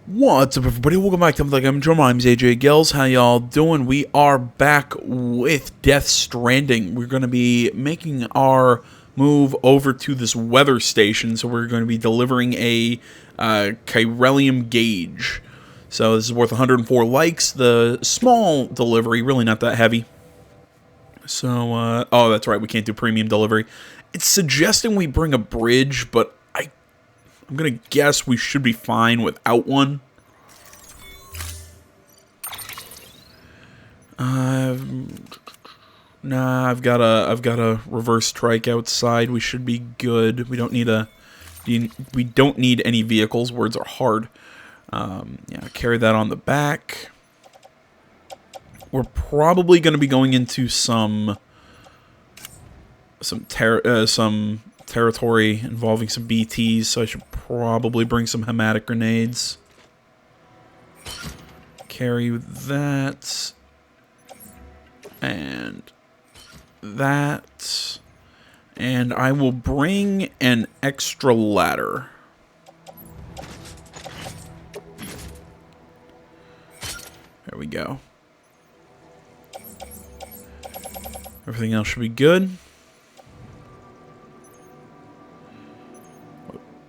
What's up, everybody? Welcome back to I'm Joe. My name's AJ Gills. How y'all doing? We are back with Death Stranding. We're going to be making our move over to this weather station, so we're going to be delivering a chiralium gauge. So this is worth 104 likes. The small delivery, really not that heavy. So, oh, that's right, we can't do premium delivery. It's suggesting we bring a bridge, but I'm gonna guess we should be fine without one. Nah, I've got a reverse strike outside. We should be good. We don't need any vehicles. Words are hard. Yeah, carry that on the back. We're probably gonna be going into some territory involving some BTs, so I should probably bring some hematic grenades. Carry that. And that. And I will bring an extra ladder. There we go. Everything else should be good.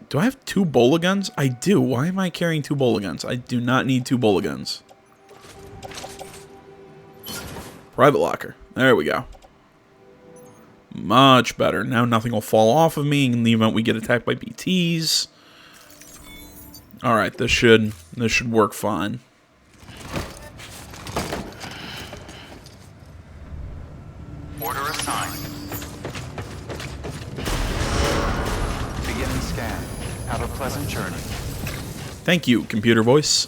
Do I have 2 bola guns? I do. Why am I carrying 2 bola guns? I do not need 2 bola guns. Private locker. There we go. Much better. Now nothing will fall off of me in the event we get attacked by BTs. Alright, this should work fine. Order assigned. Beginning scan. Have a pleasant journey. Thank you, computer voice.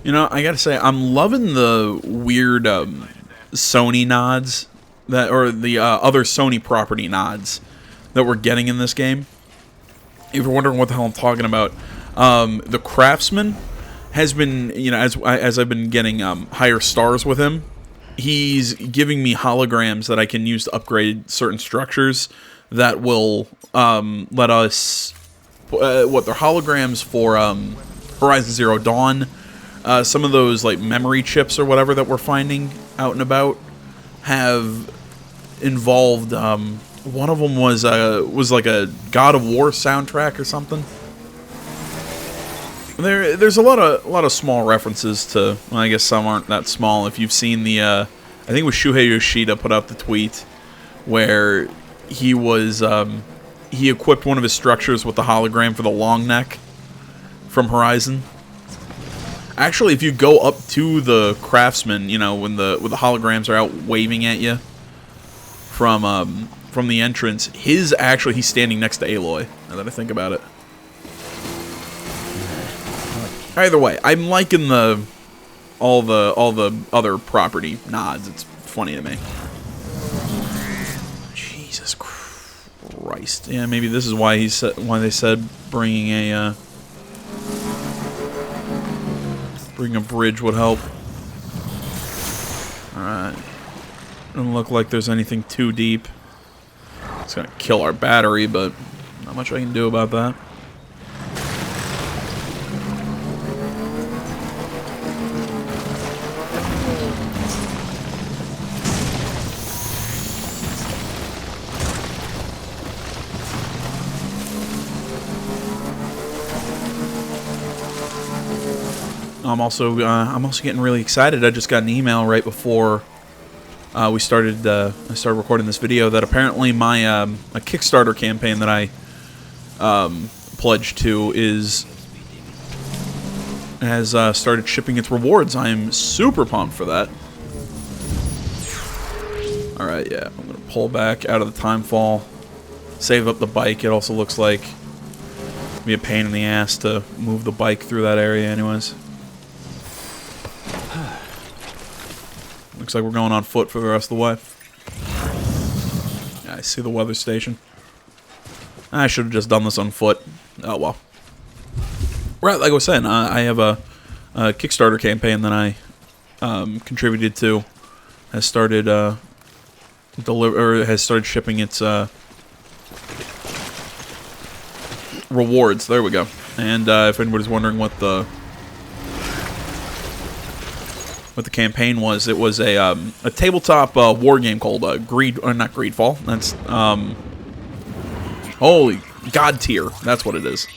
You know, I gotta say, I'm loving the weird Sony nods or the other Sony property nods that we're getting in this game. If you're wondering what the hell I'm talking about, the Craftsman has been, you know, as I've been getting higher stars with him, he's giving me holograms that I can use to upgrade certain structures that will let us, they're holograms for Horizon Zero Dawn. Some of those like memory chips or whatever that we're finding out and about have involved. One of them was like a God of War soundtrack or something. There's a lot of small references to. Well, I guess some aren't that small. If you've seen the, I think it was Shuhei Yoshida put out the tweet where he was he equipped one of his structures with the hologram for the long neck from Horizon. Actually, if you go up to the Craftsman, you know, when the holograms are out waving at you from the entrance, he's standing next to Aloy. Now that I think about it. Either way, I'm liking all the other property nods. It's funny to me. Jesus Christ! Yeah, maybe this is why they said bringing a bridge would help. Alright. Doesn't look like there's anything too deep. It's gonna kill our battery, but not much I can do about that. I'm also getting really excited. I just got an email right before I started recording this video that apparently my a Kickstarter campaign that I pledged to has started shipping its rewards. I'm super pumped for that. All right, yeah, I'm gonna pull back out of the Timefall, save up the bike. It also looks like it'd be a pain in the ass to move the bike through that area, anyways. Looks like we're going on foot for the rest of the way. Yeah, I see the weather station. I should have just done this on foot. Oh well. Right, like I was saying, I have a Kickstarter campaign that I contributed to has started has started shipping its rewards. There we go. And if anybody's wondering what the campaign was, it was a tabletop war game called not Greedfall. That's holy God tier. That's what it is.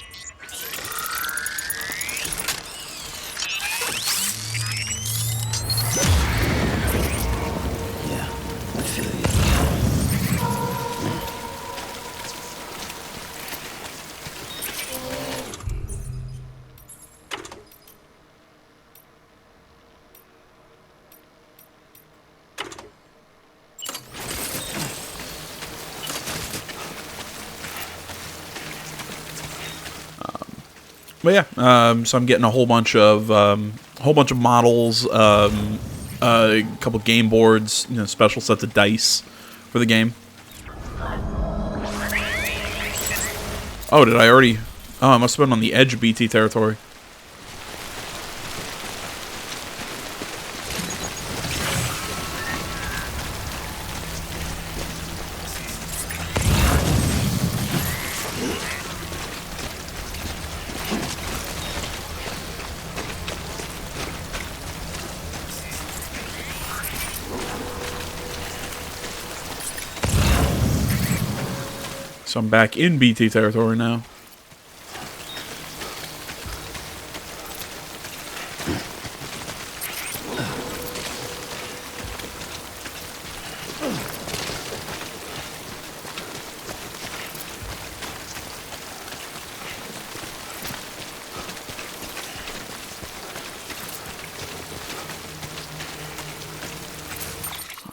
But yeah, so I'm getting a whole bunch of models, a couple game boards, special sets of dice for the game. Oh, did I already? Oh, I must have been on the edge of BT territory. So I'm back in BT territory now.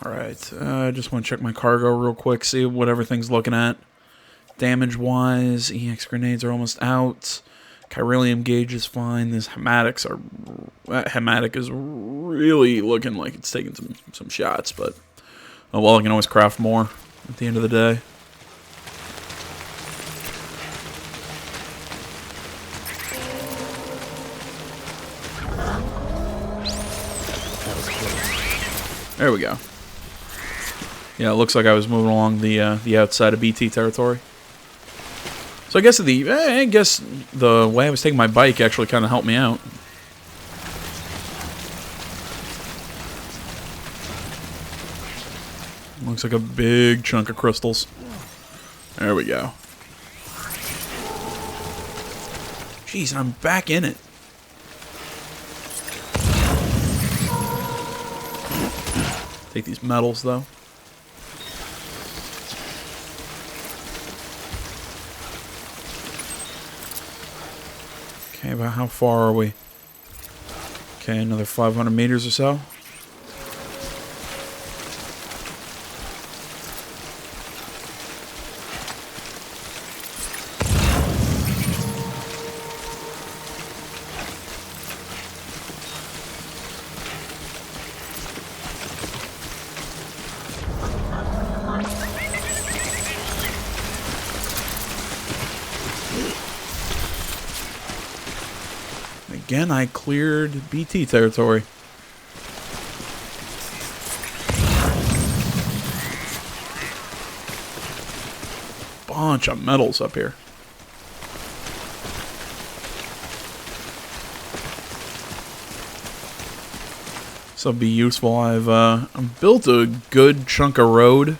Alright, I just want to check my cargo real quick, see what everything's looking at. Damage-wise, EX grenades are almost out. Chiralium gauge is fine. These hematics are... hematic is really looking like it's taking some shots, but... oh well, I can always craft more at the end of the day. There we go. Yeah, it looks like I was moving along the outside of BT territory. So I guess the way I was taking my bike actually kind of helped me out. Looks like a big chunk of crystals. There we go. Jeez, I'm back in it. Take these metals though. Okay, about how far are we? Okay, another 500 meters or so. Again, I cleared BT territory. Bunch of metals up here. This will be useful. I've built a good chunk of road.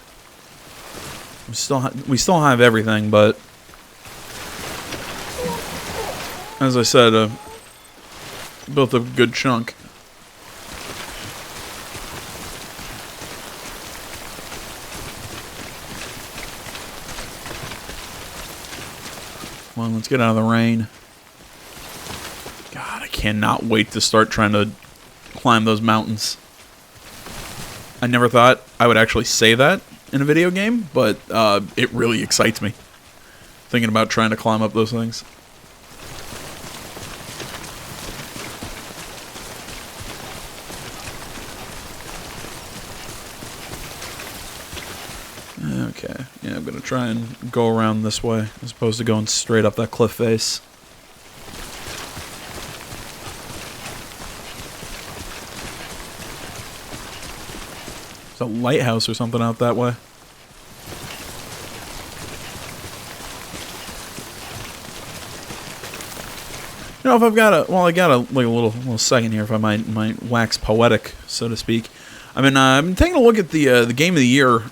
We still have everything, but as I said, built a good chunk. Come on, let's get out of the rain. God, I cannot wait to start trying to climb those mountains. I never thought I would actually say that in a video game, but it really excites me. Thinking about trying to climb up those things. Okay, yeah, I'm going to try and go around this way as opposed to going straight up that cliff face. a lighthouse or something out that way. You know, if I've got I got a little second here, if I might wax poetic, so to speak. I've been taking a look at the Game of the Year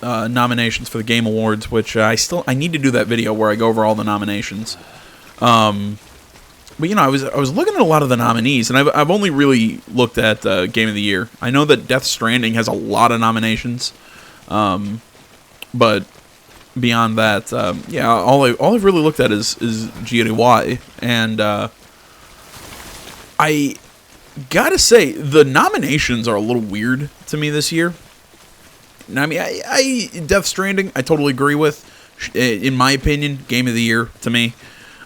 nominations for the Game Awards, which I need to do that video where I go over all the nominations. But you know, I was looking at a lot of the nominees, and I've only really looked at Game of the Year. I know that Death Stranding has a lot of nominations, but beyond that, yeah, all I've really looked at is GOTY, and I gotta say the nominations are a little weird to me this year. I mean, I Death Stranding, I totally agree with. In my opinion, Game of the Year to me.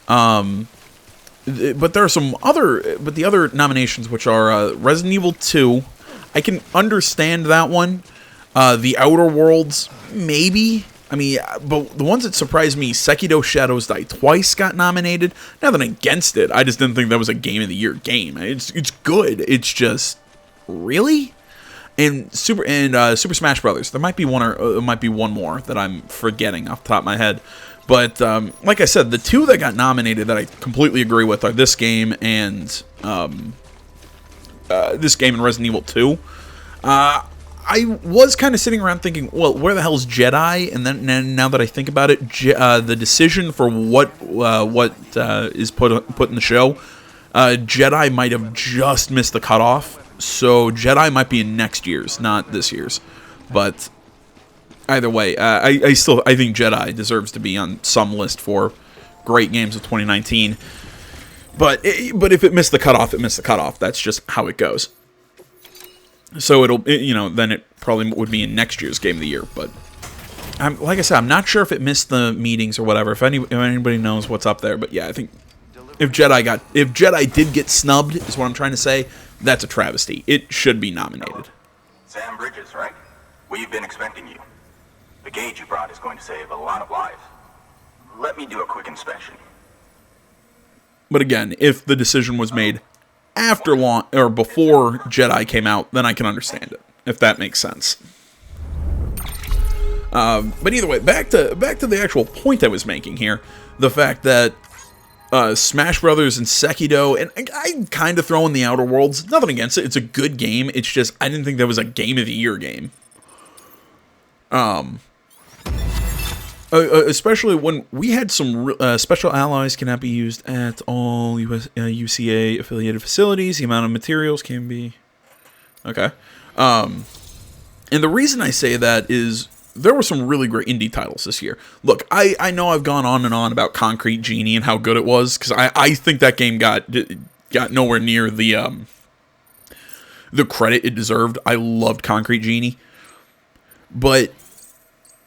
But there are the other nominations, which are Resident Evil 2. I can understand that one. The Outer Worlds, maybe. I mean, but the ones that surprised me, Sekiro Shadows Die Twice got nominated. Nothing against it. I just didn't think that was a Game of the Year game. It's good. It's just, really? And Super Smash Brothers. There might be one more that I'm forgetting off the top of my head. But like I said, the two that got nominated that I completely agree with are this game and Resident Evil 2. I was kind of sitting around thinking, well, where the hell's Jedi? And then now that I think about it, the decision for what is put in the show, Jedi might have just missed the cutoff. So Jedi might be in next year's, not this year's. But either way, I think Jedi deserves to be on some list for great games of 2019. But if it missed the cutoff, it missed the cutoff. That's just how it goes. So then it probably would be in next year's Game of the Year. But like I said, I'm not sure if it missed the meetings or whatever. If anybody knows what's up there, but yeah, I think if Jedi did get snubbed, is what I'm trying to say. That's a travesty. It should be nominated. Sam Bridges, right? We've been expecting you. The gauge you brought is going to save a lot of lives. Let me do a quick inspection. But again, if the decision was made after launch or before Jedi came out, then I can understand it, if that makes sense. But either way, back to the actual point I was making here, the fact that Smash Brothers and Sekiro, and I kind of throw in the Outer Worlds. Nothing against it; it's a good game. It's just I didn't think that was a Game of the Year game. Especially when we had some special alloys cannot be used at all UCA affiliated facilities. The amount of materials can be okay. And the reason I say that is there were some really great indie titles this year. Look, I know I've gone on and on about Concrete Genie and how good it was, because I think that game got nowhere near the credit it deserved. I loved Concrete Genie. But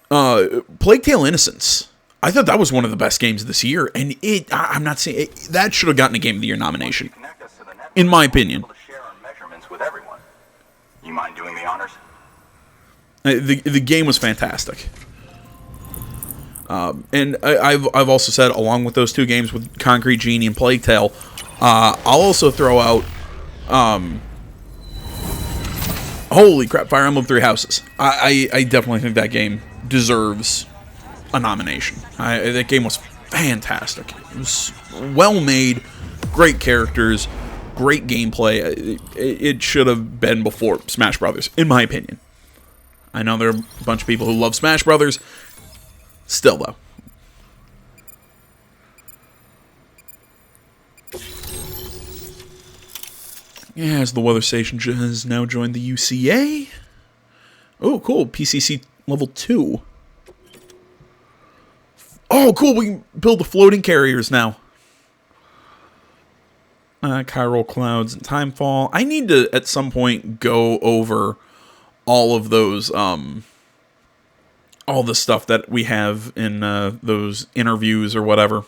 Plague Tale Innocence, I thought that was one of the best games of this year, and I'm not saying that should have gotten a Game of the Year nomination, in my opinion. You mind doing the honors? The game was fantastic, and I've also said, along with those two games with Concrete Genie and Plague Tale, I'll also throw out holy crap, Fire Emblem Three Houses. I definitely think that game deserves a nomination. That game was fantastic. It was well made, great characters, great gameplay. It should have been before Smash Brothers, in my opinion. I know there are a bunch of people who love Smash Brothers. Still, though. Yeah, as the weather station has now joined the UCA. Oh, cool. PCC level 2. Oh, cool. We can build the floating carriers now. Chiral Clouds and Timefall. I need to, at some point, go over all of those, all the stuff that we have in those interviews or whatever.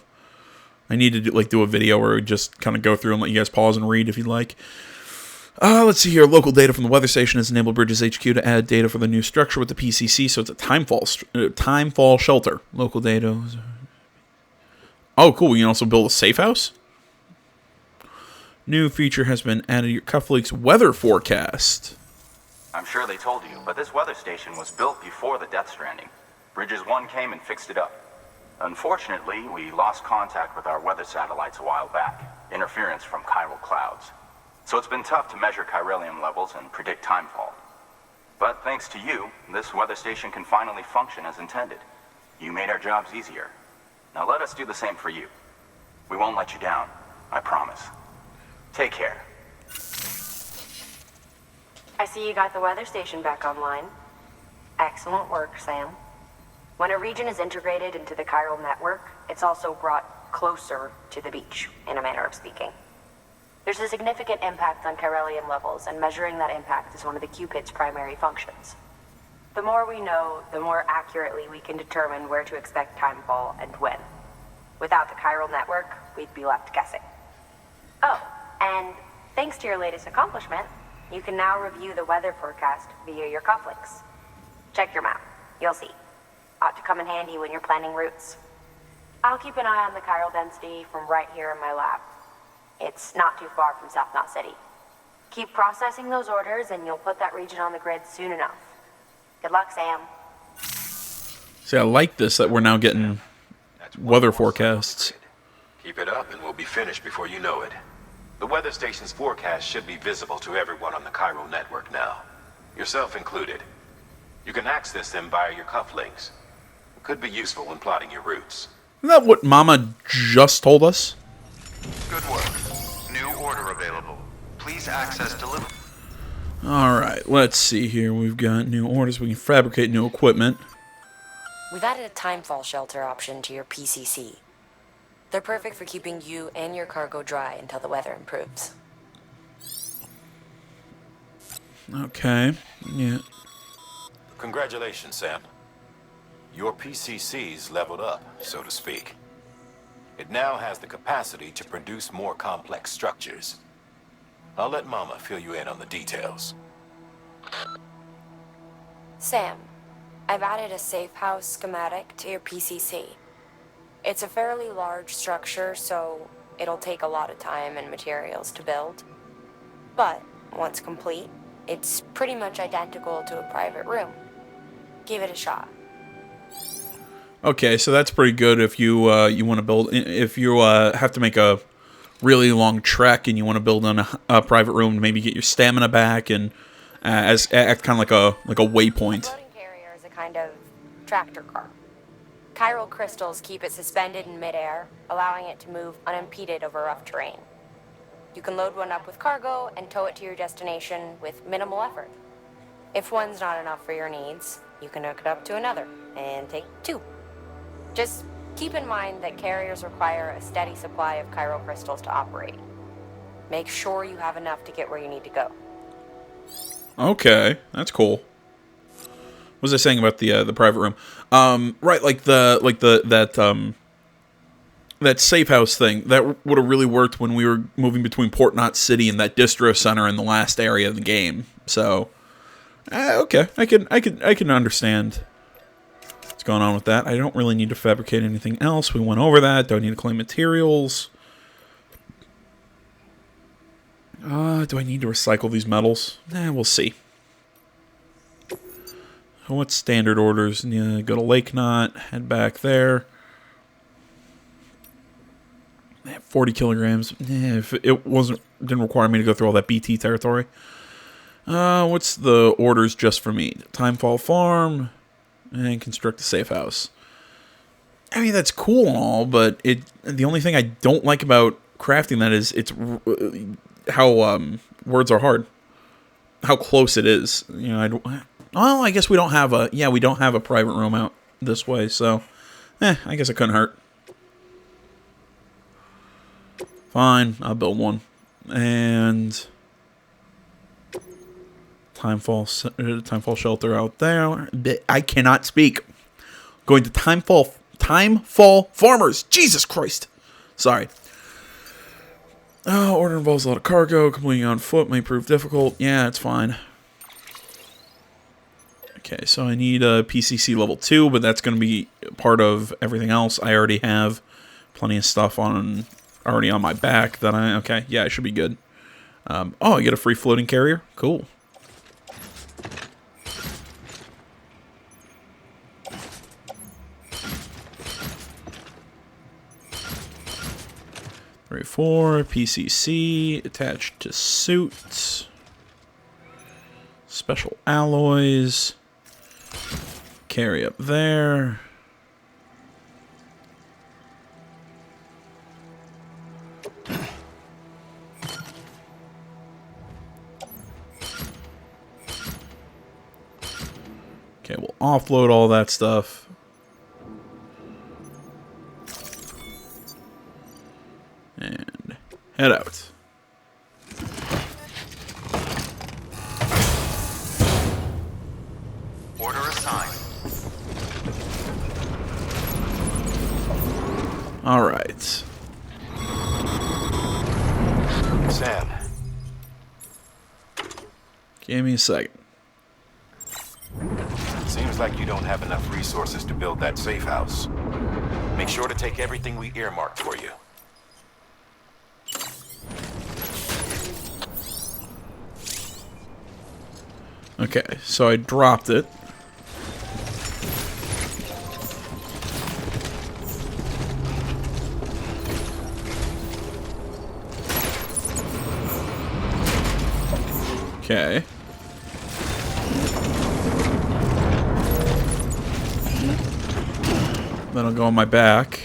I need to do a video where we just kind of go through and let you guys pause and read if you'd like. Let's see here. Local data from the weather station has enabled Bridges HQ to add data for the new structure with the PCC, so it's a Timefall shelter. Local data. Oh, cool. We can also build a safe house. New feature has been added to your cufflinks weather forecast. I'm sure they told you, but this weather station was built before the Death Stranding. Bridges 1 came and fixed it up. Unfortunately, we lost contact with our weather satellites a while back. Interference from chiral clouds. So it's been tough to measure chiralium levels and predict timefall. But thanks to you, this weather station can finally function as intended. You made our jobs easier. Now let us do the same for you. We won't let you down, I promise. Take care. I see you got the weather station back online. Excellent work, Sam. When a region is integrated into the chiral network, it's also brought closer to the beach, in a manner of speaking. There's a significant impact on chiralium levels, and measuring that impact is one of the Cupid's primary functions. The more we know, the more accurately we can determine where to expect timefall and when. Without the chiral network, we'd be left guessing. Oh, and thanks to your latest accomplishment, you can now review the weather forecast via your cufflinks. Check your map. You'll see. Ought to come in handy when you're planning routes. I'll keep an eye on the chiral density from right here in my lab. It's not too far from South Knot City. Keep processing those orders and you'll put that region on the grid soon enough. Good luck, Sam. See, I like this, that we're now getting weather forecasts. Keep it up and we'll be finished before you know it. The weather station's forecast should be visible to everyone on the chiral network now, yourself included. You can access them via your cufflinks. It could be useful when plotting your routes. Isn't that what Mama just told us? Good work. New order available. Please access delivery. Alright, let's see here. We've got new orders. We can fabricate new equipment. We've added a timefall shelter option to your PCC. They're perfect for keeping you and your cargo dry until the weather improves. Okay, yeah. Congratulations, Sam. Your PCC's leveled up, so to speak. It now has the capacity to produce more complex structures. I'll let Mama fill you in on the details. Sam, I've added a safe house schematic to your PCC. It's a fairly large structure, so it'll take a lot of time and materials to build. But once complete, it's pretty much identical to a private room. Give it a shot. Okay, so that's pretty good if you you want to build, if you have to make a really long trek and you want to build on a private room to maybe get your stamina back and act kind of like a waypoint. A floating carrier is a kind of tractor car. Chiral crystals keep it suspended in midair, allowing it to move unimpeded over rough terrain. You can load one up with cargo and tow it to your destination with minimal effort. If one's not enough for your needs, you can hook it up to another and take two. Just keep in mind that carriers require a steady supply of chiral crystals to operate. Make sure you have enough to get where you need to go. Okay, that's cool. What was I saying about the private room? Right, that safe house thing that would have really worked when we were moving between Port Knot City and that distro center in the last area of the game. So, okay, I can understand what's going on with that. I don't really need to fabricate anything else. We went over that. Don't need to claim materials. Do I need to recycle these metals? We'll see. What's standard orders? Yeah, go to Lake Knot, head back there. 40 kilograms. If it didn't require me to go through all that BT territory. What's the orders just for me? Timefall Farm and construct a safe house. I mean, that's cool and all, but the only thing I don't like about crafting that is how words are hard. How close it is. You know, I guess we don't have a private room out this way, so I guess it couldn't hurt. Fine, I'll build one. And Timefall shelter out there. I cannot speak. Going to Timefall Farmers. Jesus Christ. Sorry. Oh, order involves a lot of cargo. Completing on foot may prove difficult. Yeah, it's fine. Okay, so I need a PCC level 2, but that's going to be part of everything else. I already have plenty of stuff already on my back that okay, yeah, I should be good. Oh, I get a free floating carrier? Cool. 34, PCC, attached to suit. Special alloys. Carry up there. Okay, we'll offload all that stuff. And head out. Order assigned. All right. Sam, Give me a second. seems like you don't have enough resources to build that safe house. Make sure to take everything we earmarked for you. Okay, so I dropped it. Okay. Then I'll go on my back.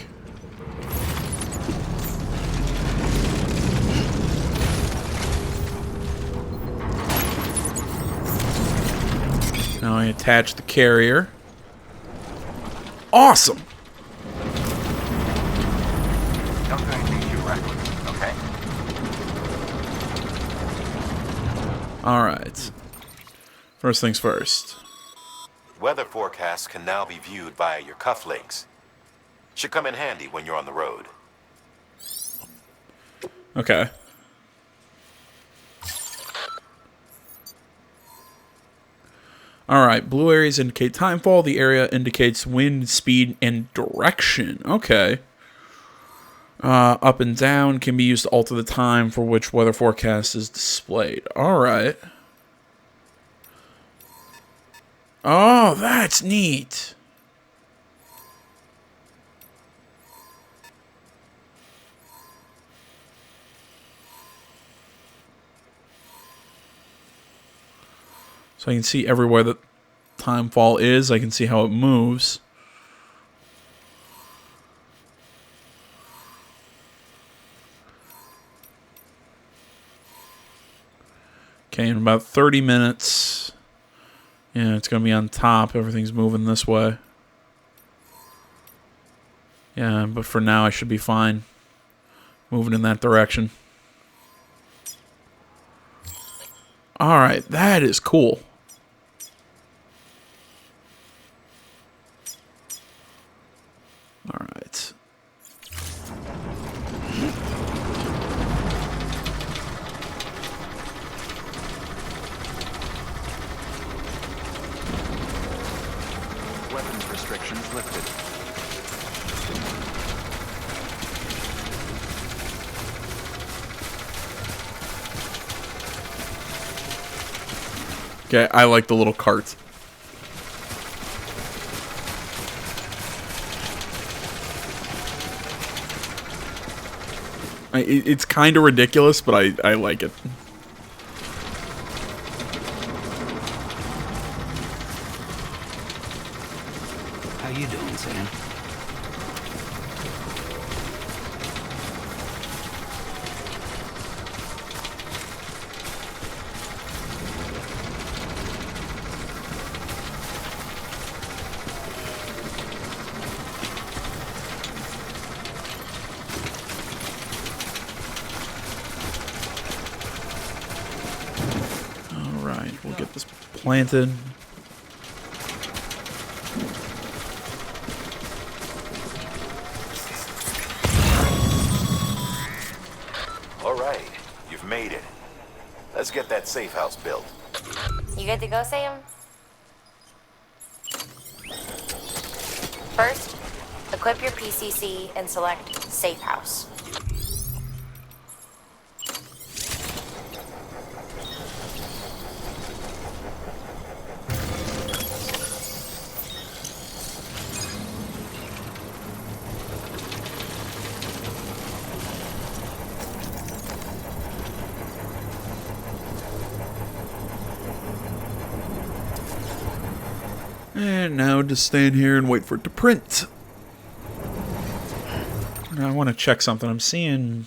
Now I attach the carrier. Awesome! Don't do anything too reckless, okay? Alright. First things first. Weather forecasts can now be viewed via your cufflinks. Should come in handy when you're on the road. Okay. Alright, blue areas indicate timefall. The area indicates wind, speed, and direction. Okay. Up and down can be used to alter the time for which weather forecast is displayed. Alright. Oh, that's neat. So I can see everywhere that timefall is. I can see how it moves. Okay, in about 30 minutes, yeah, it's going to be on top. Everything's moving this way. Yeah, but for now, I should be fine moving in that direction. All right, that is cool. All right. Weapons restrictions lifted. Okay, I like the little cart. It's kind of ridiculous, but I like it. How you doing, Sam? All right, we'll get this planted. All right, you've made it. Let's get that safe house built. You good to go, Sam? First, equip your PCC and select Safe House. And now just stand here and wait for it to print. Now I want to check something. I'm seeing...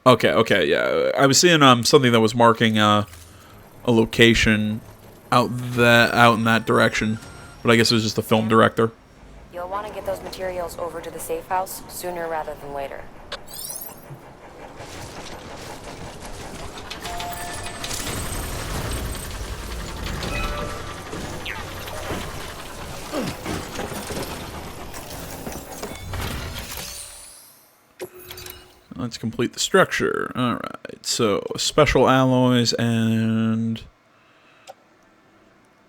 Okay, yeah. I was seeing something that was marking a location out in that direction. But I guess it was just the film director. You'll want to get those materials over to the safe house sooner rather than later. Let's complete the structure. Alright, so special alloys and...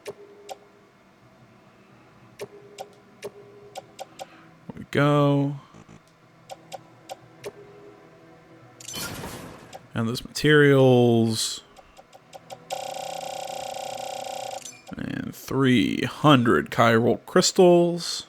There we go. And those materials. And 300 chiral crystals.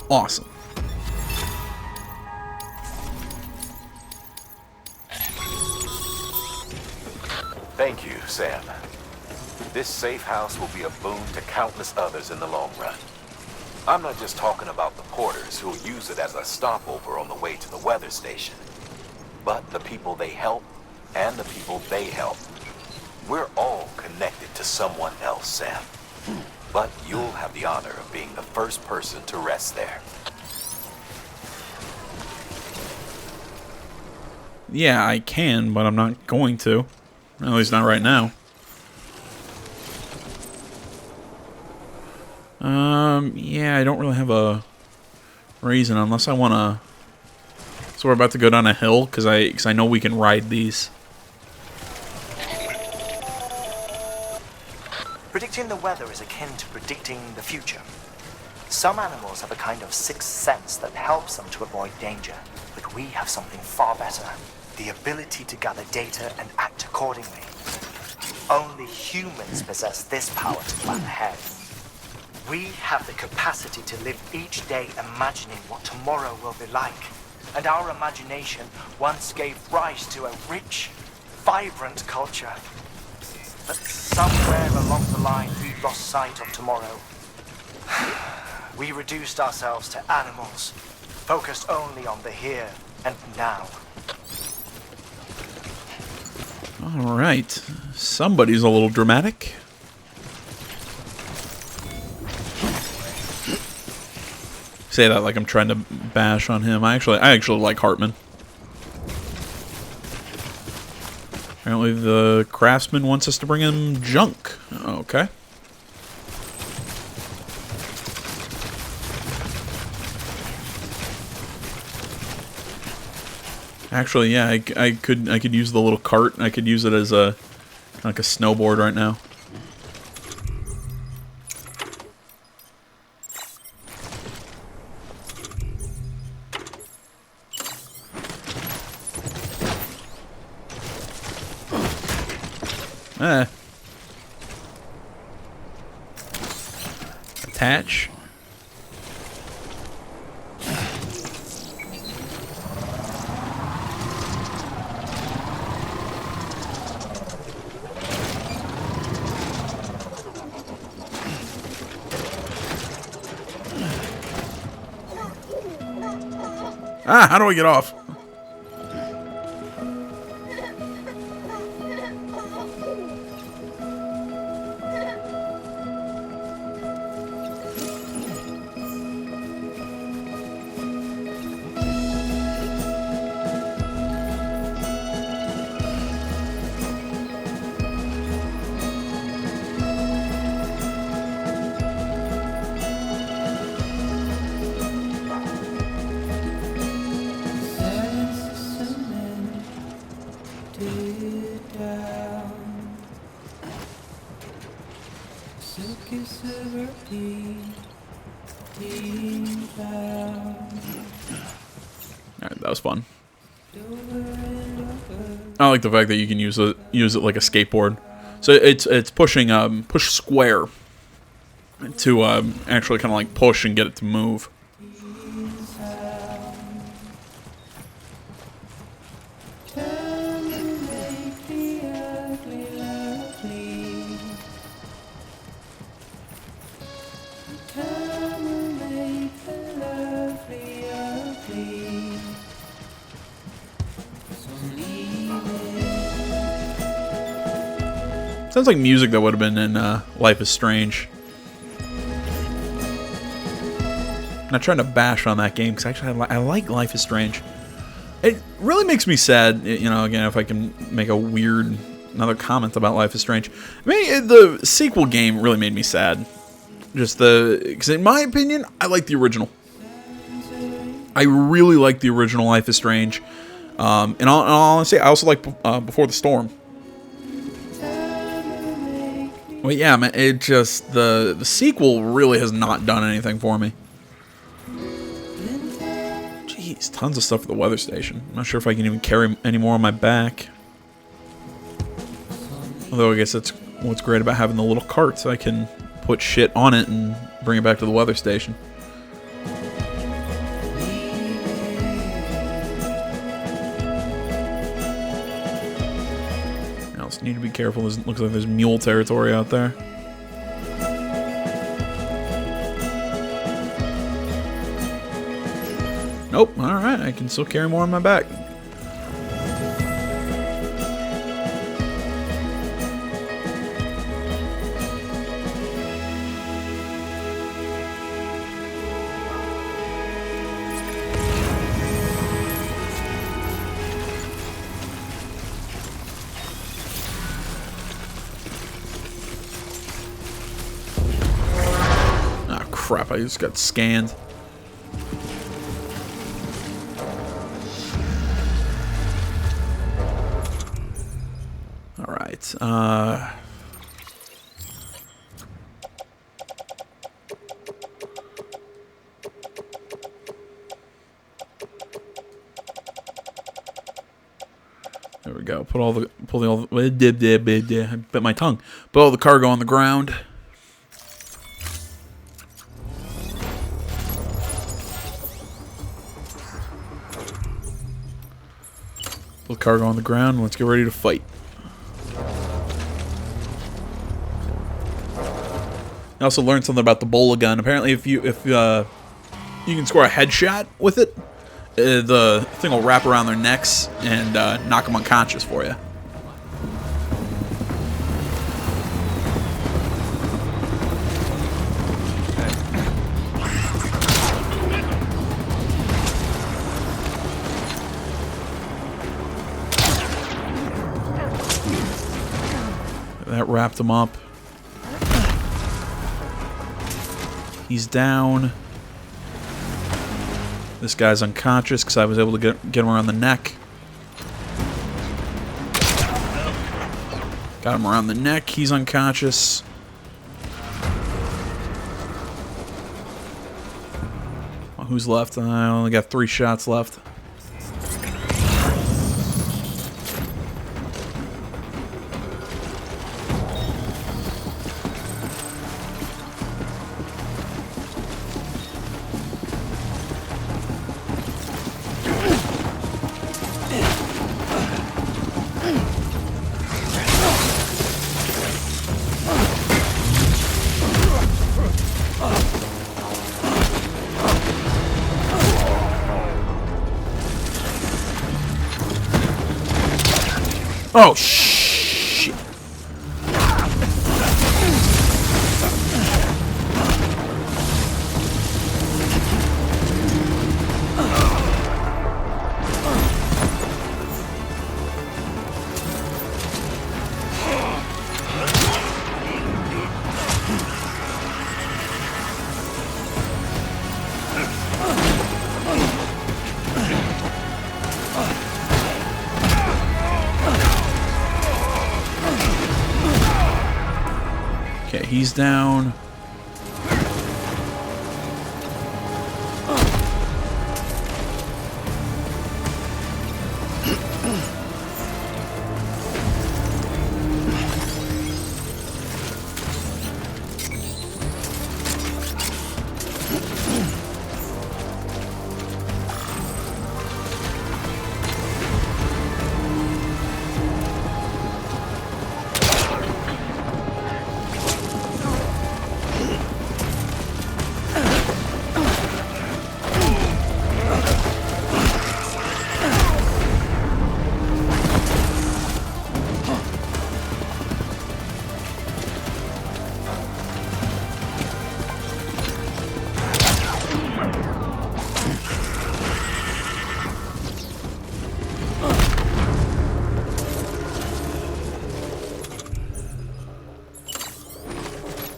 Awesome. Thank you, Sam. This safe house will be a boon to countless others in the long run. I'm not just talking about the porters who'll use it as a stopover on the way to the weather station, but the people they help and the people they help. We're all connected to someone else, Sam. But you'll have the honor of being the first person to rest there. Yeah, I can, but I'm not going to. At least not right now. Yeah, I don't really have a reason unless I want to... So we're about to go down a hill, because I know we can ride these. Predicting the weather is akin to predicting the future. Some animals have a kind of sixth sense that helps them to avoid danger, but we have something far better. The ability to gather data and act accordingly. Only humans possess this power to plan ahead. We have the capacity to live each day imagining what tomorrow will be like. And our imagination once gave rise to a rich, vibrant culture. But somewhere along the line, we lost sight of tomorrow. We reduced ourselves to animals, focused only on the here and now. Alright. Somebody's a little dramatic. Say that like I'm trying to bash on him. I actually like Hartman. Apparently the craftsman wants us to bring him junk. Okay. Actually, yeah, I could use the little cart. I could use it as a kind of like a snowboard right now. Attach. How do I get off? Down. Alright, that was fun. I like the fact that you can use it like a skateboard. So it's pushing push square to actually kind of like push and get it to move. Sounds like music that would have been in Life is Strange. I'm not trying to bash on that game, because actually I like Life is Strange. It really makes me sad, you know, again, if I can make another comment about Life is Strange. I mean, the sequel game really made me sad. Because in my opinion, I like the original. I really like the original Life is Strange. And in all honesty, I also like Before the Storm. Well, yeah, man, it just, the sequel really has not done anything for me. Jeez, tons of stuff for the weather station. I'm not sure if I can even carry any more on my back. Although I guess that's what's great about having the little cart, so I can put shit on it and bring it back to the weather station. Need to be careful. Looks like there's mule territory out there. Nope. Alright, I can still carry more on my back. Crap, I just got scanned. Alright, there we go. I bit my tongue. Put all the cargo on the ground. Put cargo on the ground. Let's get ready to fight. I also learned something about the bola gun. Apparently, if you can score a headshot with it, the thing will wrap around their necks and knock them unconscious for you. That wrapped him up. He's down. This guy's unconscious because I was able to get him around the neck. Got him around the neck. He's unconscious. Well, who's left? I only got 3 shots left. Oh, shit. Okay, he's down.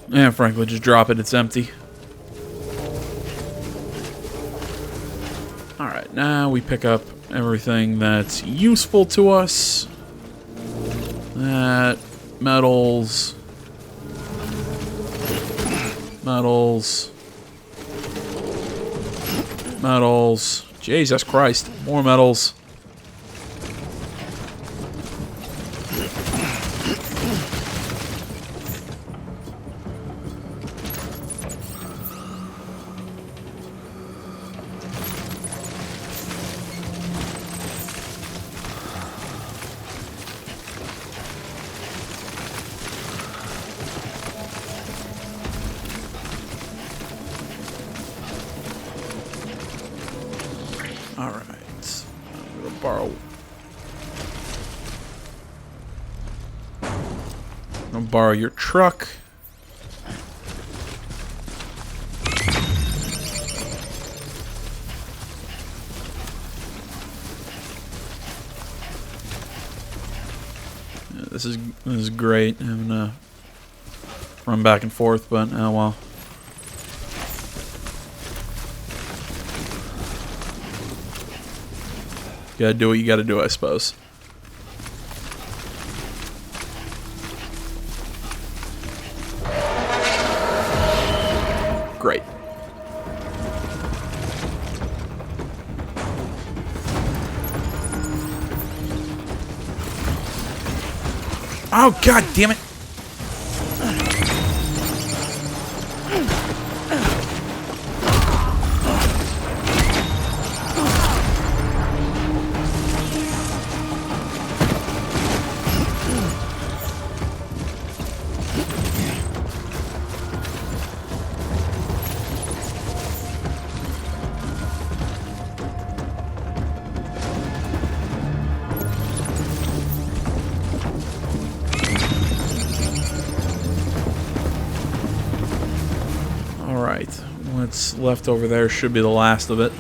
Yeah, frankly, just drop it. It's empty. Alright, now we pick up everything that's useful to us. That, metals. Metals. Metals. Jesus Christ, more metals. Alright. I'm gonna borrow. I'm gonna borrow your truck. Yeah, this is great. Having to run back and forth, but oh well. You gotta do what you gotta do, I suppose. Great. Oh, god damn it! Alright, what's left over there should be the last of it.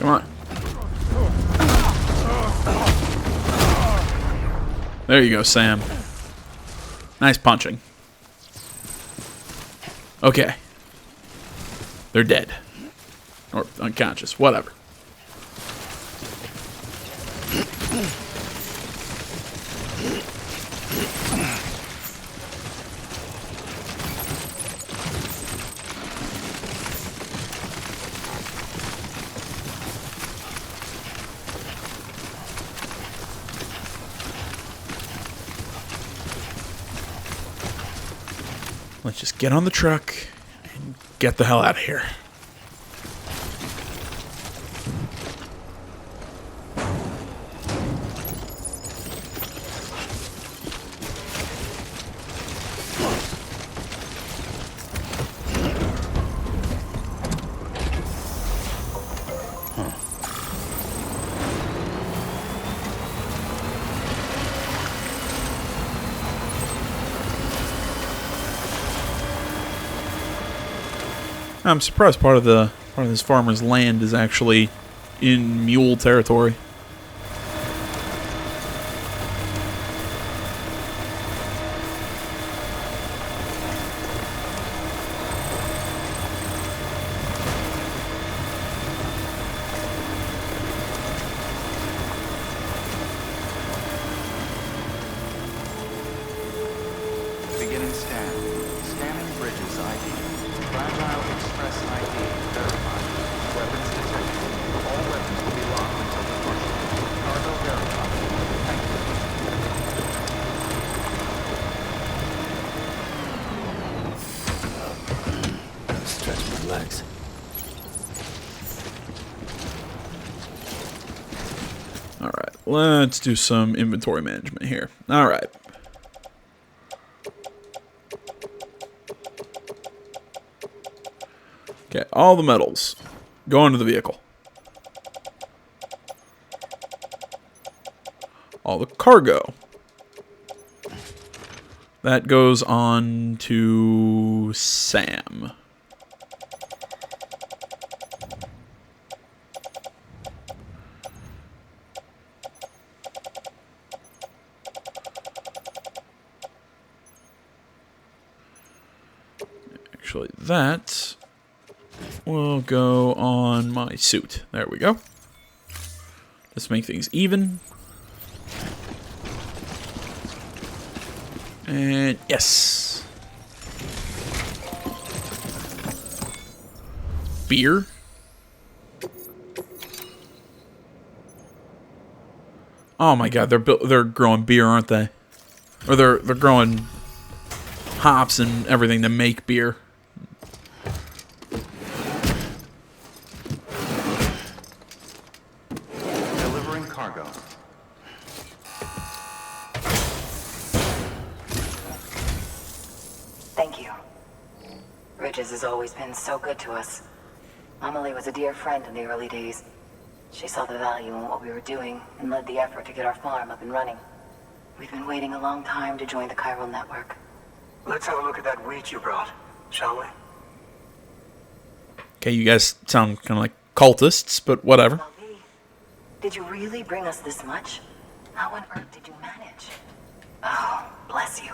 Come on. There you go, Sam. Nice punching. Okay. They're dead. Or unconscious, whatever. Let's just get on the truck and get the hell out of here. I'm surprised part of this farmer's land is actually in mule territory. Beginning scan. Scanning bridges ID. Fragile Express ID verified. Weapons detected. All weapons will be locked until departure. Cargo verified. Thank you. Stretch my legs. Alright, let's do some inventory management here. Alright. Okay, all the metals go into the vehicle. All the cargo. That goes on to Sam. Actually, that will go on my suit. There we go. Let's make things even. And yes. Beer. Oh my god, they're growing beer, aren't they? Or they're growing hops and everything to make beer. Delivering cargo. Thank you. Bridges has always been so good to us. Amelie was a dear friend in the early days. She saw the value in what we were doing and led the effort to get our farm up and running. We've been waiting a long time to join the chiral network. Let's have a look at that wheat you brought, shall we? Okay, you guys sound kind of like cultists, but whatever. LV, did you really bring us this much? How on earth did you manage? Oh, bless you.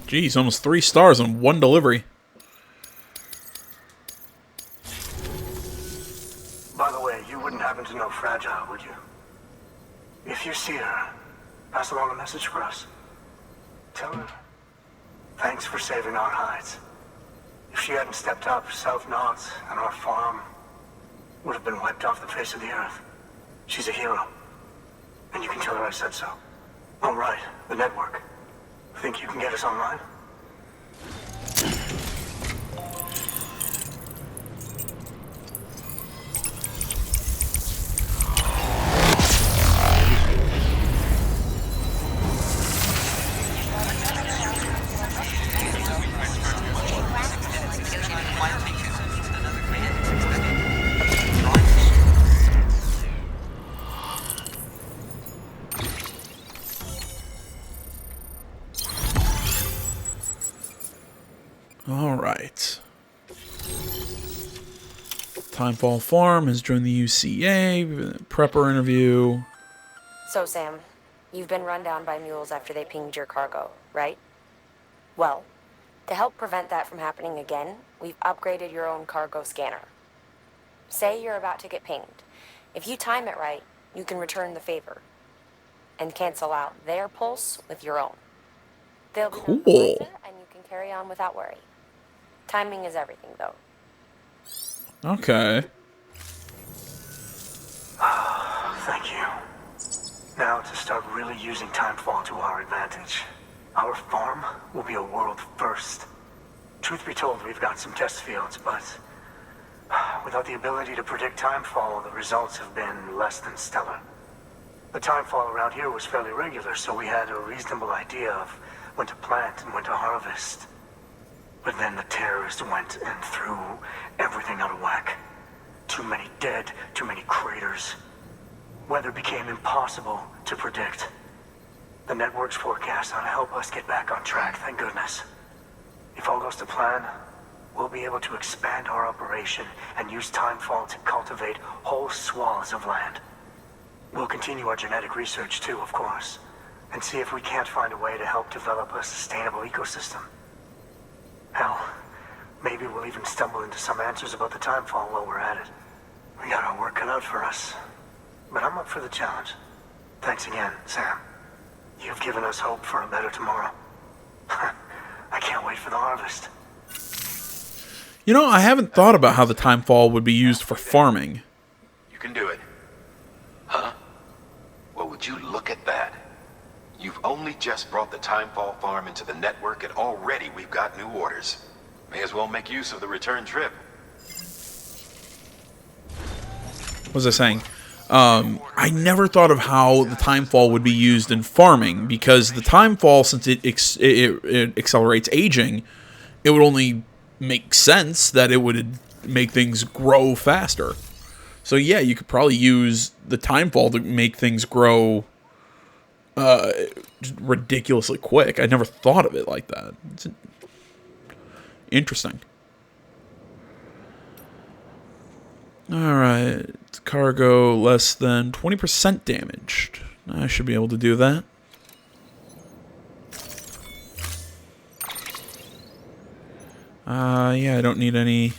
Jeez, almost 3 stars on one delivery. By the way, you wouldn't happen to know Fragile, would you? If you see her, pass along a message for us. Tell her, thanks for saving our hides. If she hadn't stepped up, South Knots and our farm would have been wiped off the face of the earth. She's a hero. And you can tell her I said so. Oh, right, the network. Think you can get us online? Alright. Timefall Farm has joined the UCA. Prepper interview. So, Sam, you've been run down by mules after they pinged your cargo, right? Well, to help prevent that from happening again, we've upgraded your own cargo scanner. Say you're about to get pinged. If you time it right, you can return the favor and cancel out their pulse with your own. They'll be none the Cool. wiser, and you can carry on without worry. Timing is everything, though. Okay. Thank you. Now to start really using Timefall to our advantage. Our farm will be a world first. Truth be told, we've got some test fields, but without the ability to predict Timefall, the results have been less than stellar. The timefall around here was fairly regular, so we had a reasonable idea of when to plant and when to harvest. But then the terrorists went and threw everything out of whack. Too many dead, too many craters. Weather became impossible to predict. The network's forecast ought to help us get back on track, thank goodness. If all goes to plan, we'll be able to expand our operation and use Timefall to cultivate whole swaths of land. We'll continue our genetic research too, of course, and see if we can't find a way to help develop a sustainable ecosystem. Hell, maybe we'll even stumble into some answers about the Timefall while we're at it. We got our work cut out for us, but I'm up for the challenge. Thanks again, Sam. You've given us hope for a better tomorrow. I can't wait for the harvest. You know, I haven't thought about how the Timefall would be used for farming. You can do it. Huh? Well, would you look at that? You've only just brought the Timefall farm into the network, and already we've got new orders. May as well make use of the return trip. What was I saying? I never thought of how the Timefall would be used in farming, because the Timefall, since it accelerates aging, it would only make sense that it would make things grow faster. So yeah, you could probably use the Timefall to make things grow ridiculously quick. I never thought of it like that. It's interesting. Alright, cargo less than 20% damaged. I should be able to do that. Yeah, I don't need any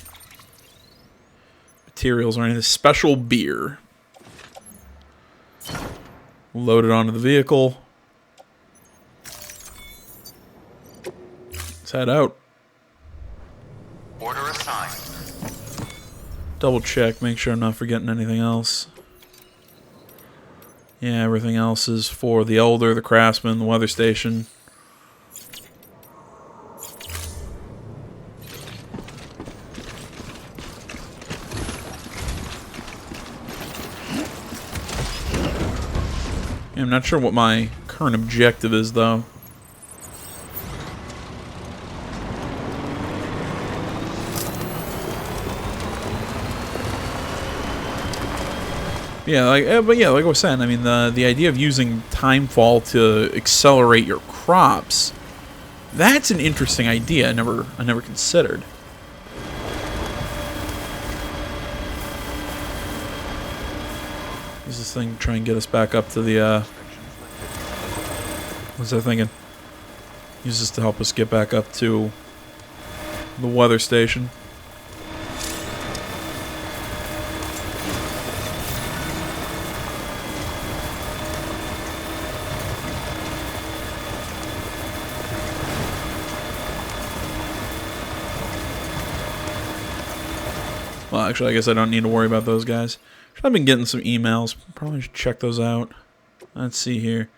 materials or anything. Special beer. Load it onto the vehicle. Let's head out. Order assigned. Double check, make sure I'm not forgetting anything else. Yeah, everything else is for the Elder, the Craftsman, the weather station. Yeah, I'm not sure what my current objective is, though. Yeah, like I was saying, I mean, the idea of using Timefall to accelerate your crops, that's an interesting idea. I never considered. Is this thing try and get us back up to the what's I thinking? Use this to help us get back up to the weather station. Well, actually, I guess I don't need to worry about those guys. I've been getting some emails. Probably should check those out. Let's see here.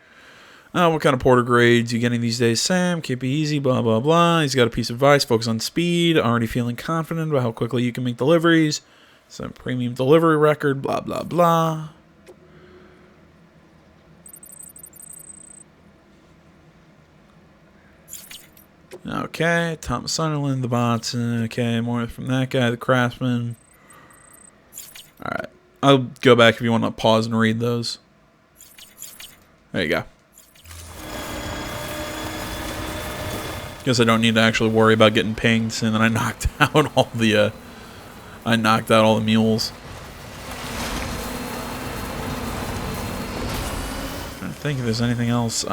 What kind of porter grades you getting these days, Sam? Keep it easy, blah, blah, blah. He's got a piece of advice. Focus on speed. Already feeling confident about how quickly you can make deliveries. Some premium delivery record, blah, blah, blah. Okay, Thomas Sunderland, the bots. Okay, more from that guy, the Craftsman. Alright, I'll go back if you want to pause and read those. There you go. Guess I don't need to actually worry about getting pinged, and then I knocked out all the mules. I think if there's anything else. You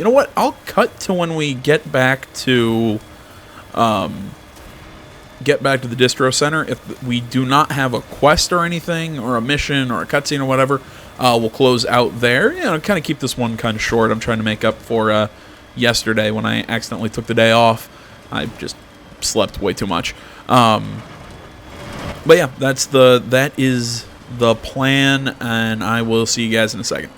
know what? I'll cut to when we get back to the distro center. If we do not have a quest or anything, or a mission, or a cutscene or whatever, we'll close out there. You know, kind of keep this one kind of short. I'm trying to make up for yesterday when I accidentally took the day off. I just slept way too much. But yeah, that is the plan, and I will see you guys in a second.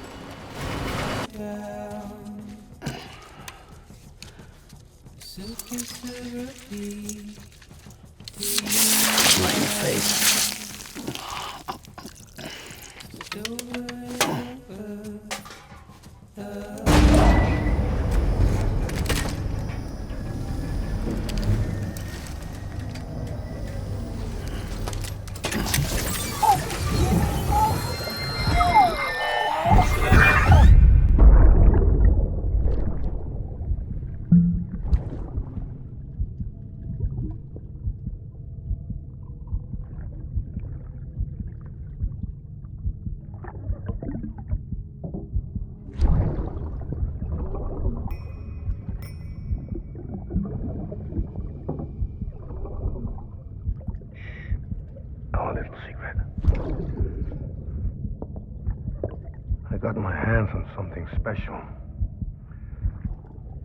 Right in the face. my hands on something special.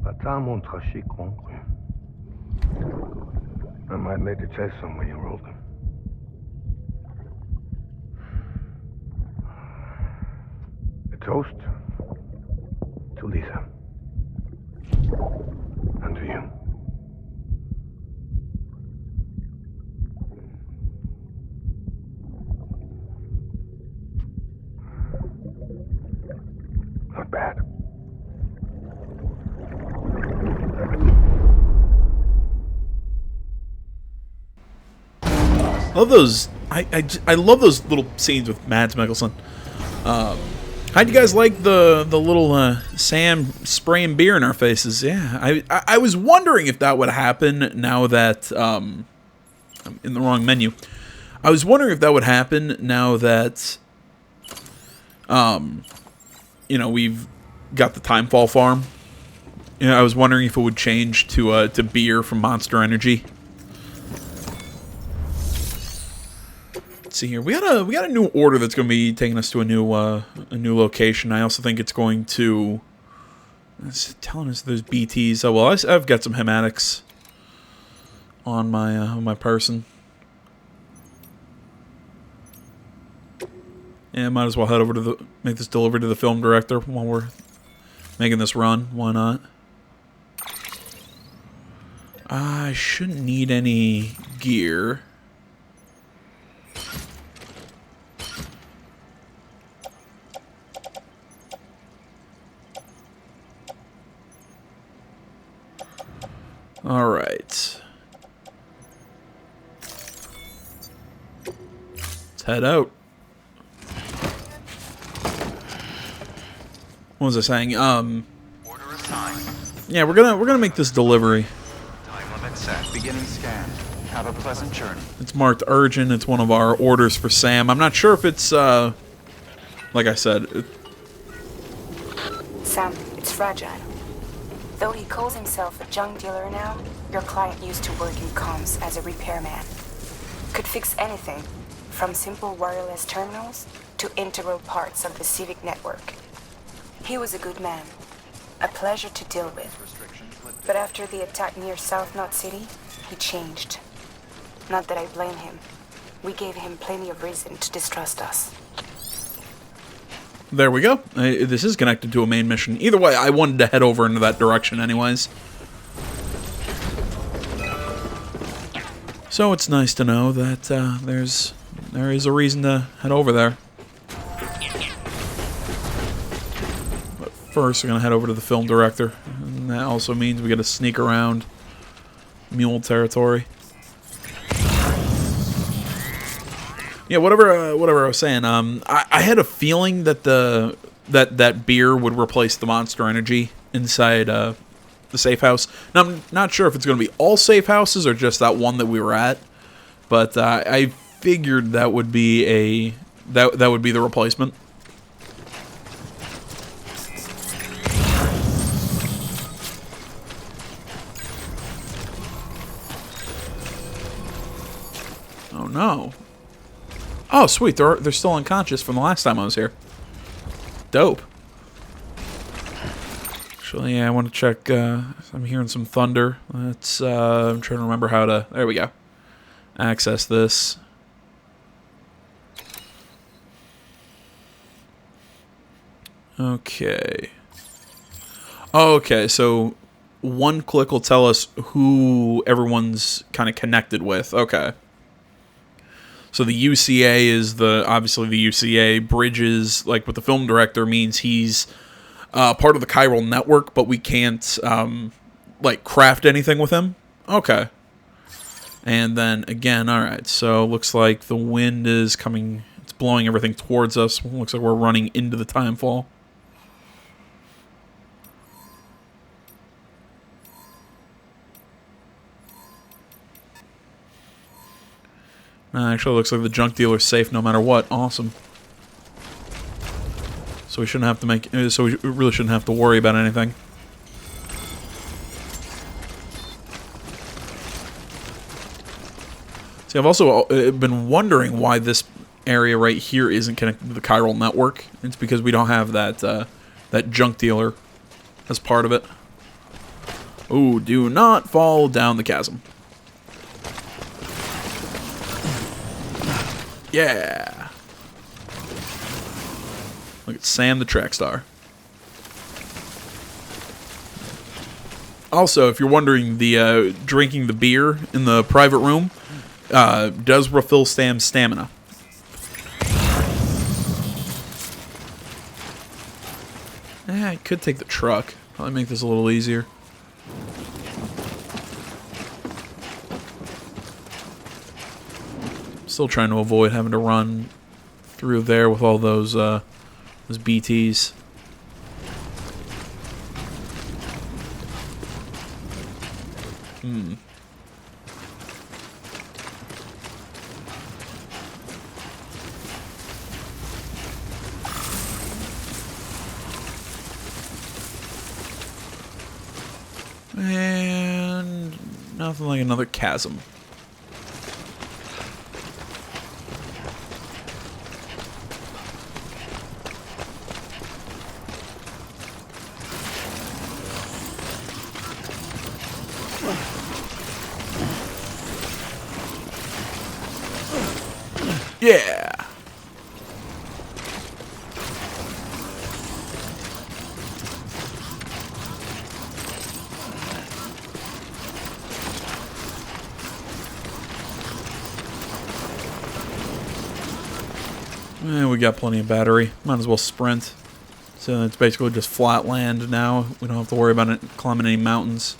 Pata mon traché concru. I might later test some when you roll them. A toast to Lisa. And to you. Not bad. I love those. I love those little scenes with Mads Mikkelsen. How'd you guys like the little Sam spraying beer in our faces? Yeah, I was wondering if that would happen now that I'm in the wrong menu. I was wondering if that would happen now that we've got the Timefall farm. I was wondering if it would change to beer from Monster Energy. See here, we got a new order that's going to be taking us to a new location. I also think it's going to. It's telling us there's BTs. Oh well, I've got some hematics on my person. Yeah, might as well head over to make this delivery to the film director while we're making this run. Why not? I shouldn't need any gear. All right. Let's head out. What was I saying? Order assigned. Yeah, we're gonna make this delivery. Time limit set. Beginning scan. Have a pleasant journey. It's marked urgent. It's one of our orders for Sam. I'm not sure if it's like I said. Sam, it's fragile. Though he calls himself a junk dealer now, your client used to work in comms as a repairman. Could fix anything, from simple wireless terminals to integral parts of the civic network. He was a good man, a pleasure to deal with. But after the attack near South Knot City, he changed. Not that I blame him. We gave him plenty of reason to distrust us. There we go. This is connected to a main mission. Either way, I wanted to head over into that direction anyways. So it's nice to know that there is a reason to head over there. But first, we're going to head over to the film director. And that also means we got to sneak around mule territory. Yeah, whatever I was saying. I had a feeling that that beer would replace the Monster Energy inside the safe house. Now, I'm not sure if it's going to be all safe houses or just that one that we were at, but I figured that would be that would be the replacement. Oh no. Oh, sweet. They're still unconscious from the last time I was here. Dope. Actually, yeah, I want to check. I'm hearing some thunder. Let's. I'm trying to remember how to. There we go. Access this. Okay. Okay, so one click will tell us who everyone's kind of connected with. Okay. So the UCA is obviously the UCA. Bridges, like with the film director, means he's part of the chiral network, but we can't like craft anything with him. Okay. And then again, all right. So looks like the wind is coming. It's blowing everything towards us. Looks like we're running into the Timefall. Actually, looks like the junk dealer's safe no matter what. Awesome. So we shouldn't have to make. So we really shouldn't have to worry about anything. See, I've also been wondering why this area right here isn't connected to the chiral network. It's because we don't have that that junk dealer as part of it. Ooh, do not fall down the chasm. Yeah. Look at Sam the track star. Also, if you're wondering, the drinking the beer in the private room does refill Sam's stamina. I could take the truck. Probably make this a little easier. Still trying to avoid having to run through there with all those BTs. And nothing like another chasm. Yeah. We got plenty of battery. Might as well sprint. So it's basically just flat land now. We don't have to worry about it climbing any mountains.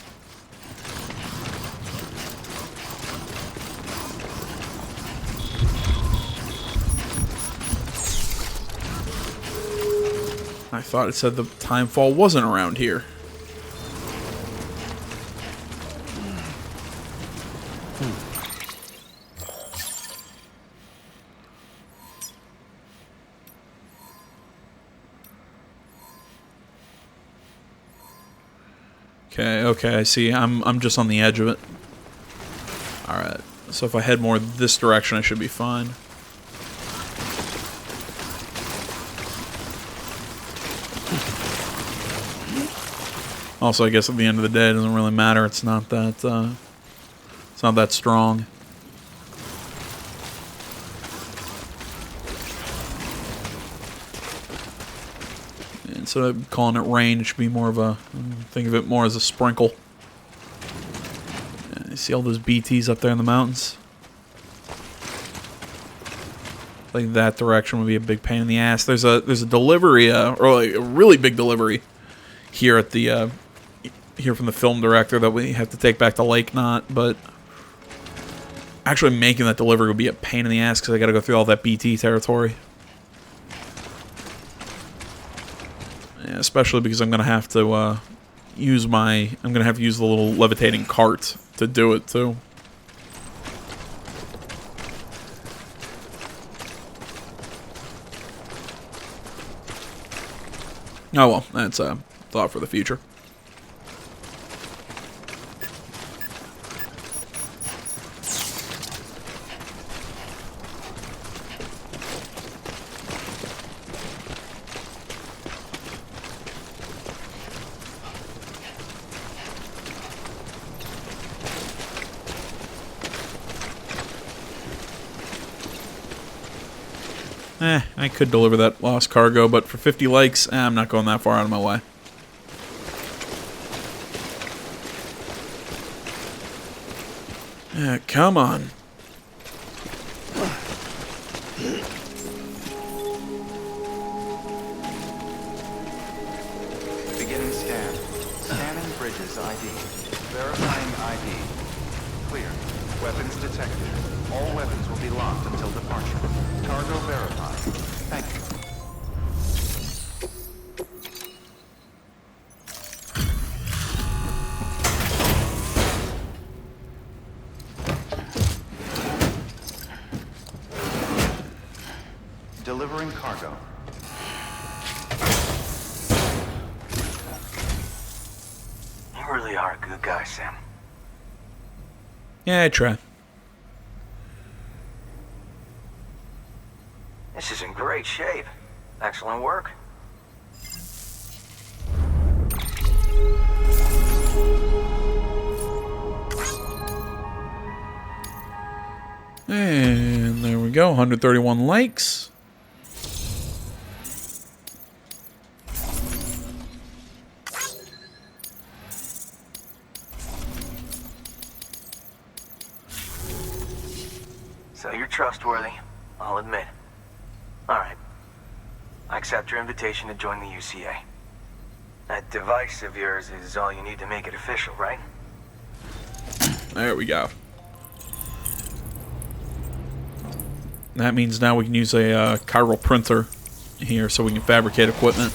I thought it said the Timefall wasn't around here. Okay, I see. I'm just on the edge of it. Alright. So if I head more this direction, I should be fine. Also, I guess at the end of the day, it doesn't really matter. It's not that strong. Instead of calling it rain, it should be more of a, think of it more as a sprinkle. Yeah, you see all those BTs up there in the mountains? I think that direction would be a big pain in the ass. There's a delivery, or like a really big delivery here at the here from the film director that we have to take back to Lake Knot, but actually making that delivery would be a pain in the ass because I got to go through all that BT territory. Yeah, especially because I'm gonna have to use the little levitating cart to do it too. Oh well, that's a thought for the future. I could deliver that lost cargo, but for 50 likes, I'm not going that far out of my way. Come on. Beginning scan. Scanning bridges ID. Verifying ID. Clear. Weapons detected. All weapons will be locked until departure. Cargo verified. Thank you. Delivering cargo. You really are a good guy, Sam. Yeah, I try. This is in great shape. Excellent work. And there we go, 131 likes. So you're trustworthy, I'll admit. Alright. I accept your invitation to join the UCA. That device of yours is all you need to make it official, right? There we go. That means now we can use a chiral printer here so we can fabricate equipment.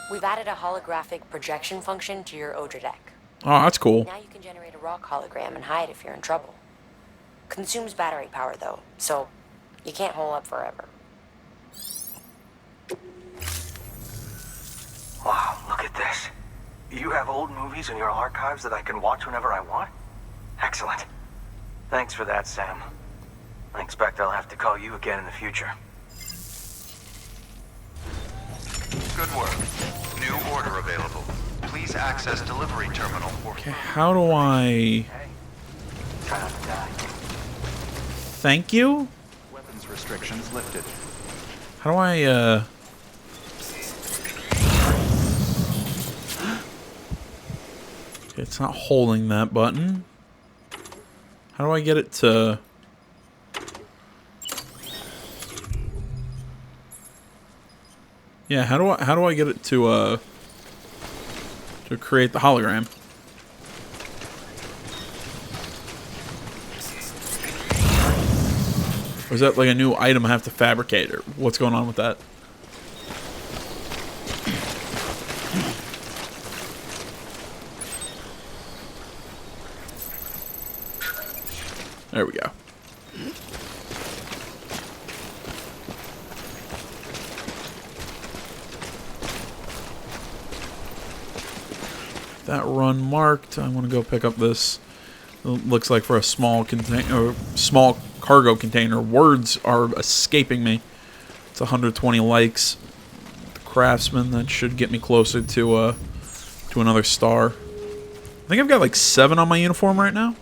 We've added a holographic projection function to your Odra deck. Oh, that's cool. Now you can generate a rock hologram and hide if you're in trouble. Consumes battery power though, so you can't hole up forever. Wow, look at this. You have old movies in your archives that I can watch whenever I want? Excellent. Thanks for that, Sam. I expect I'll have to call you again in the future. Good work. New order available. Please access delivery terminal. Okay, how do I... Try not to die. Thank you? Weapons restrictions lifted. How do I, It's not holding that button. How do I get it to... Yeah, how do I get it to create the hologram? Or is that like a new item I have to fabricate, or what's going on with that? There we go. That run marked. I want to go pick up this. It looks like for a small container, small cargo container. Words are escaping me. It's 120 likes. The Craftsman, that should get me closer to another star. I think I've got like 7 on my uniform right now.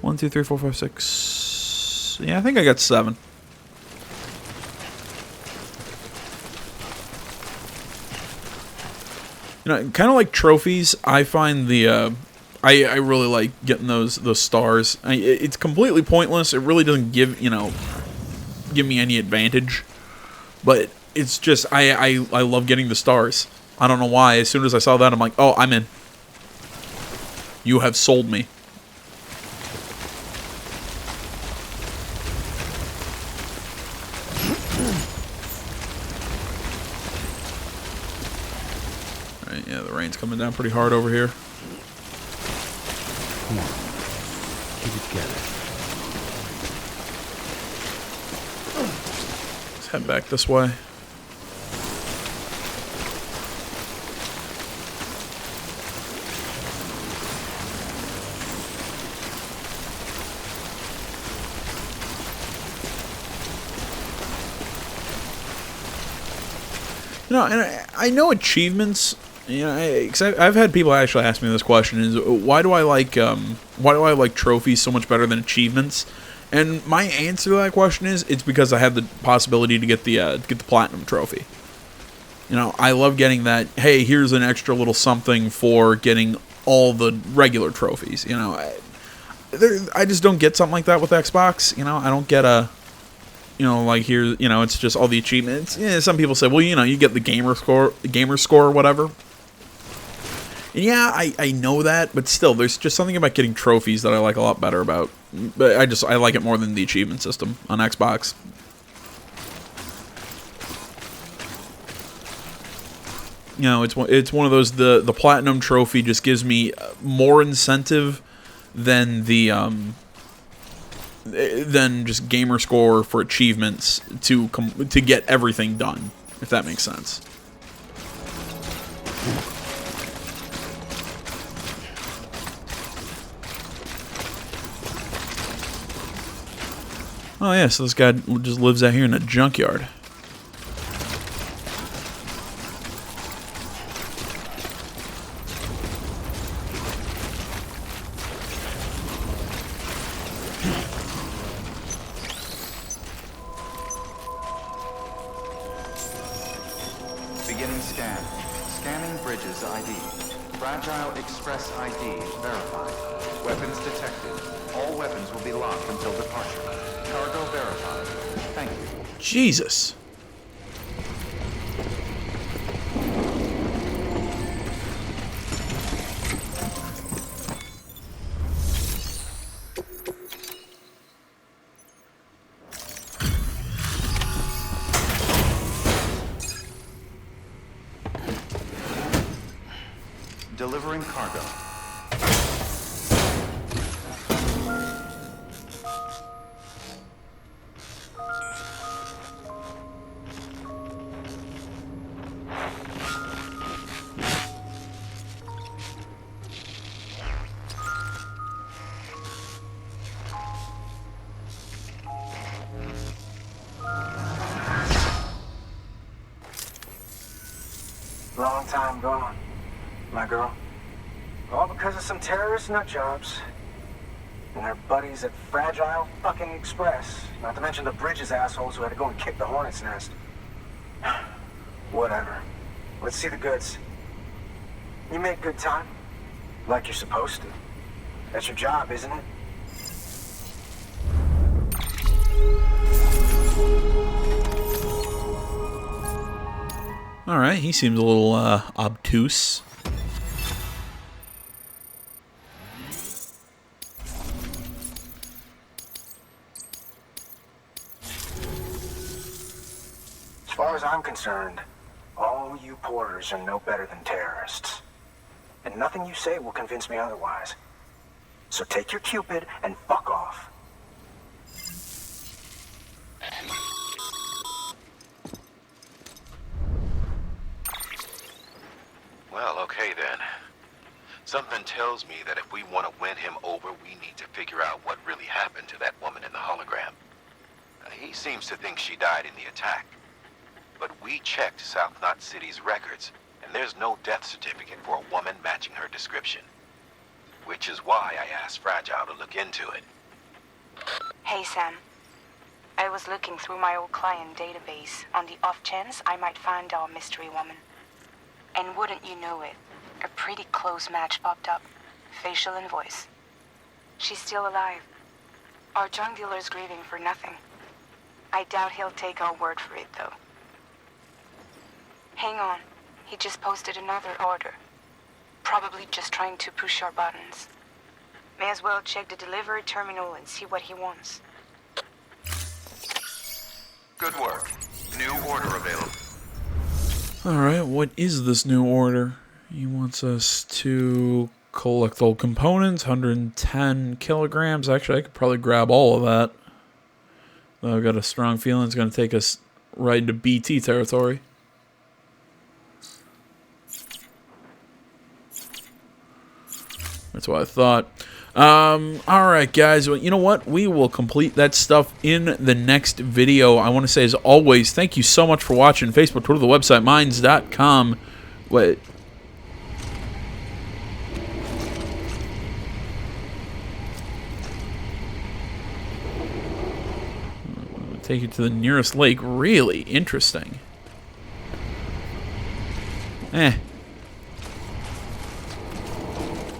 1, 2, 3, 4, 5, 6. Yeah, I think I got 7. You know, kind of like trophies, I find the, I really like getting those stars. It's completely pointless. It really doesn't give me any advantage. But it's just, I love getting the stars. I don't know why. As soon as I saw that, I'm like, oh, I'm in. You have sold me. Yeah, the rain's coming down pretty hard over here. Come on. Keep it together. Let's head back this way. You know, and I know achievements. You know, cause I've had people actually ask me this question: is why do I like trophies so much better than achievements? And my answer to that question is it's because I have the possibility to get the platinum trophy. You know, I love getting that. Hey, here's an extra little something for getting all the regular trophies. You know, I just don't get something like that with Xbox. You know, I don't get a. You know, like here, you know, it's just all the achievements. Yeah, some people say, well, you know, you get the gamer score or whatever. And yeah, I know that, but still, there's just something about getting trophies that I like a lot better about. But I like it more than the achievement system on Xbox. You know, it's one of those, the platinum trophy just gives me more incentive than the than just gamer score for achievements to get everything done, if that makes sense. Oh yeah, so this guy just lives out here in a junkyard. Beginning scan. Scanning bridges ID. Fragile Express ID verified. Weapons detected. All weapons will be locked until departure. Cargo verified. Thank you. Jesus. Delivering cargo. Long time gone, my girl. All because of some terrorist nutjobs. And their buddies at Fragile fucking Express. Not to mention the Bridges assholes who had to go and kick the hornet's nest. Whatever. Let's see the goods. You make good time. Like you're supposed to. That's your job, isn't it? Alright, he seems a little obtuse. As far as I'm concerned, all you porters are no better than terrorists. And nothing you say will convince me otherwise. So take your Cupid and fuck off. Well, okay then. Something tells me that if we want to win him over, we need to figure out what really happened to that woman in the hologram. He seems to think she died in the attack. But we checked South Knot City's records, and there's no death certificate for a woman matching her description. Which is why I asked Fragile to look into it. Hey, Sam. I was looking through my old client database on the off chance I might find our mystery woman. And wouldn't you know it, a pretty close match popped up. Facial and voice. She's still alive. Our drug dealer's grieving for nothing. I doubt he'll take our word for it, though. Hang on. He just posted another order. Probably just trying to push our buttons. May as well check the delivery terminal and see what he wants. Good work. New order available. Alright, what is this new order? He wants us to collect all components, 110 kilograms. Actually, I could probably grab all of that. Though I've got a strong feeling it's going to take us right into BT territory. That's what I thought. Alright, guys. Well, you know what? We will complete that stuff in the next video. I want to say, as always, thank you so much for watching. Facebook, Twitter, the website, minds.com. Wait. Take you to the nearest lake. Really interesting.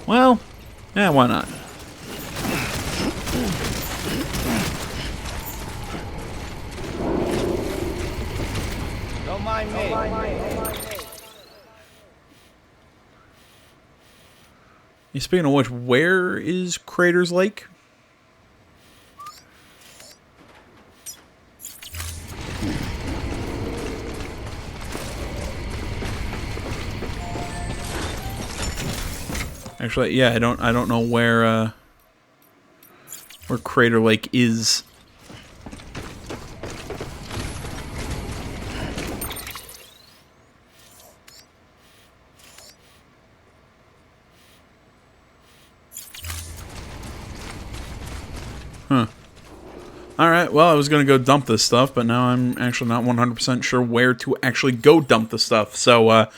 Well, yeah, why not? Don't mind me. Speaking of which, where is Crater's Lake? Actually, yeah, I don't know where Crater Lake is. Huh. Alright, well, I was going to go dump this stuff, but now I'm actually not 100% sure where to actually go dump the stuff. So,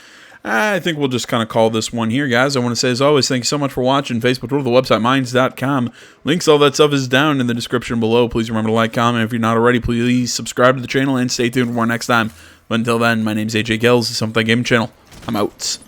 I think we'll just kind of call this one here, guys. I want to say, as always, thank you so much for watching. Facebook, Twitter, the website, minds.com. Links, all that stuff is down in the description below. Please remember to like, comment. If you're not already, please subscribe to the channel and stay tuned for more next time. But until then, my name's AJ Gills. This is Something Gaming Channel. I'm out.